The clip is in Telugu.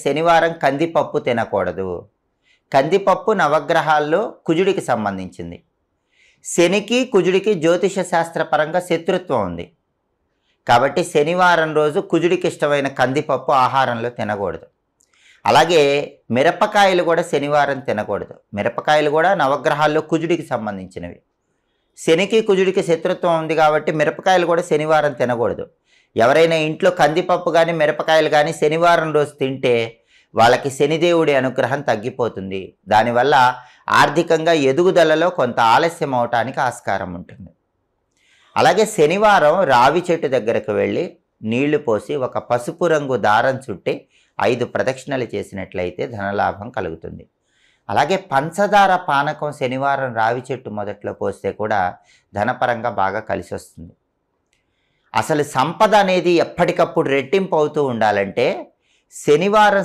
శనివారం కందిపప్పు తినకూడదు. కందిపప్పు నవగ్రహాల్లో కుజుడికి సంబంధించింది. శనికి కుజుడికి జ్యోతిష శాస్త్రపరంగా శత్రుత్వం ఉంది. కాబట్టి శనివారం రోజు కుజుడికి ఇష్టమైన కందిపప్పు ఆహారంలో తినకూడదు. అలాగే మిరపకాయలు కూడా శనివారం తినకూడదు. మిరపకాయలు కూడా నవగ్రహాల్లో కుజుడికి సంబంధించినవి. శనికి కుజుడికి శత్రుత్వం ఉంది కాబట్టి మిరపకాయలు కూడా శనివారం తినకూడదు. ఎవరైనా ఇంట్లో కందిపప్పు కానీ మిరపకాయలు కానీ శనివారం రోజు తింటే వాళ్ళకి శనిదేవుడి అనుగ్రహం తగ్గిపోతుంది. దానివల్ల ఆర్థికంగా ఎదుగుదలలో కొంత ఆలస్యం అవటానికి ఆస్కారం ఉంటుంది. అలాగే శనివారం రావి చెట్టు దగ్గరకు వెళ్ళి నీళ్లు పోసి ఒక పసుపు రంగు దారం చుట్టి 5 ప్రదక్షిణలు చేసినట్లయితే ధనలాభం కలుగుతుంది. అలాగే పంచదార పానకం శనివారం రావి చెట్టు మొదట్లో పోస్తే కూడా ధనపరంగా బాగా కలిసి వస్తుంది. అసలు సంపద అనేది ఎప్పటికప్పుడు రెట్టింపు అవుతూ ఉండాలంటే శనివారం